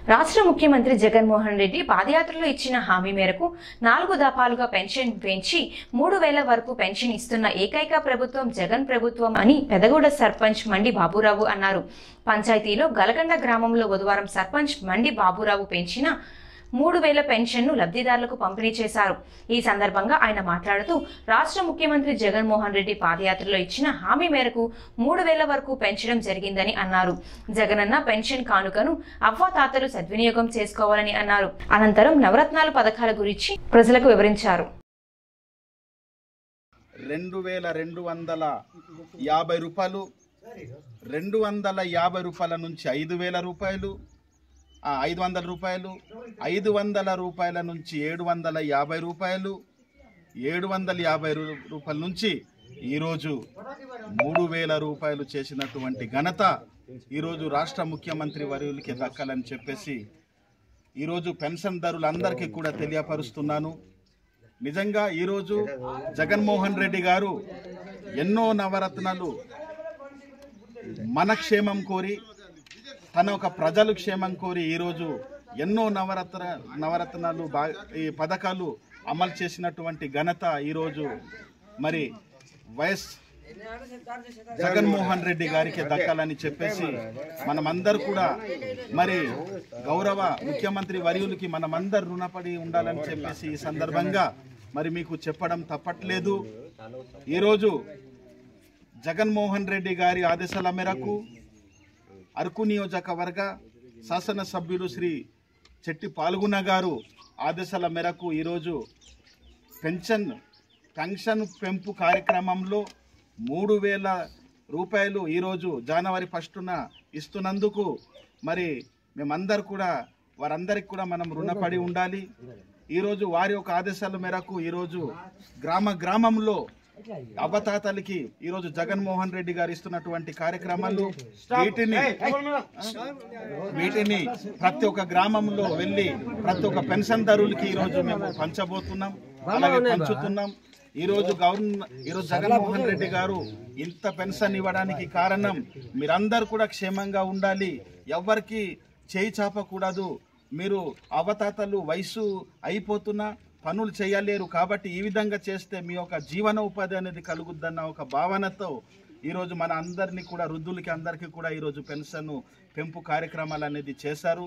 రాష్ట్ర ముఖ్యమంత్రి జగన్మోహన్ రెడ్డి పాదయాత్రలో ఇచ్చిన హామీ మేరకు 4 దఫాలుగా పెన్షన్ పెంచి 3000 వరకు పెన్షన్ ఇస్తున్న ఏకైక ప్రభుత్వం జగన్ ప్రభుత్వం అని పెదగూడ సర్పంచ్ మండి బాబురావు అన్నారు. పంచాయతీలో గలగండ గ్రామంలో బుధవారం సర్పంచ్ మండి బాబురావు పెంచిన 3000 పెన్షన్ను లబ్ధిదారులకు పంపిణీ చేశారు. ఈ సందర్భంగా ఆయన మాట్లాడుతూ రాష్ట్ర ముఖ్యమంత్రి జగన్మోహన్ రెడ్డి పాదయాత్రలో ఇచ్చిన హామీ మేరకు 3000 వరకు పెంచడం జరిగిందని అన్నారు. జగనన్న పెన్షన్ కానుకను అవ్వాతాతలు సద్వినియోగం చేసుకోవాలని అన్నారు. అనంతరం నవరత్నాల పథకాల గురించి ప్రజలకు వివరించారు. 2250 రూపాయలు, 250 రూపాయల నుంచి 5000 రూపాయలు, 500 రూపాయలు, 500 రూపాయల నుంచి 750 రూపాయలు, 750 రూపాయల నుంచి ఈరోజు 3000 రూపాయలు చేసినటువంటి ఘనత ఈరోజు రాష్ట్ర ముఖ్యమంత్రి వర్యులకి దక్కాలని చెప్పేసి ఈరోజు పెన్షన్దారులందరికీ కూడా తెలియపరుస్తున్నాను. నిజంగా ఈరోజు జగన్మోహన్ రెడ్డి గారు ఎన్నో నవరత్నాలు మన క్షేమం కోరి, తన ఒక ప్రజలు క్షేమం కోరి ఈరోజు ఎన్నో నవరత్నాలు ఈ పథకాలు అమలు చేసినటువంటి ఘనత ఈరోజు మరి వైఎస్ జగన్మోహన్ రెడ్డి గారికి దక్కాలని చెప్పేసి మనమందరూ కూడా మరి గౌరవ ముఖ్యమంత్రి వర్యులకి మనమందరూ రుణపడి ఉండాలని చెప్పేసి ఈ సందర్భంగా మరి మీకు చెప్పడం తప్పట్లేదు. ఈరోజు జగన్మోహన్ రెడ్డి గారి ఆదేశాల మేరకు అరకు నియోజకవర్గ శాసనసభ్యులు శ్రీ చెట్టి పాల్గొన్న గారు ఆదేశాల మేరకు ఈరోజు పెన్షన్ పెంపు కార్యక్రమంలో 3000 రూపాయలు ఈరోజు జనవరి 1న ఇస్తున్నందుకు మరి మేమందరూ కూడా వారందరికీ కూడా మనం రుణపడి ఉండాలి. ఈరోజు వారి యొక్క ఆదేశాల మేరకు ఈరోజు గ్రామంలో అవ్వతాతలకి ఈరోజు జగన్మోహన్ రెడ్డి గారు ఇస్తున్నటువంటి కార్యక్రమాలు వీటిని ప్రతి ఒక్క గ్రామంలో వెళ్ళి ప్రతి ఒక్క పెన్షన్దారులకి ఈరోజు మేము పంచబోతున్నాం, అలాగే పంచుతున్నాం. ఈరోజు జగన్మోహన్ రెడ్డి గారు ఇంత పెన్షన్ ఇవ్వడానికి కారణం మీరందరూ కూడా క్షేమంగా ఉండాలి, ఎవరికి చేయి చాపకూడదు. మీరు అవ్వతాతలు వయసు అయిపోతున్నా పనులు చేయలేరు కాబట్టి ఈ విధంగా చేస్తే మీ యొక్క జీవన ఉపాధి అనేది కలుగుద్దన్న ఒక భావనతో ఈరోజు మన అందరినీ కూడా వృద్ధులకి అందరికీ కూడా ఈరోజు పెన్షన్ పెంపు కార్యక్రమాలు అనేది చేశారు.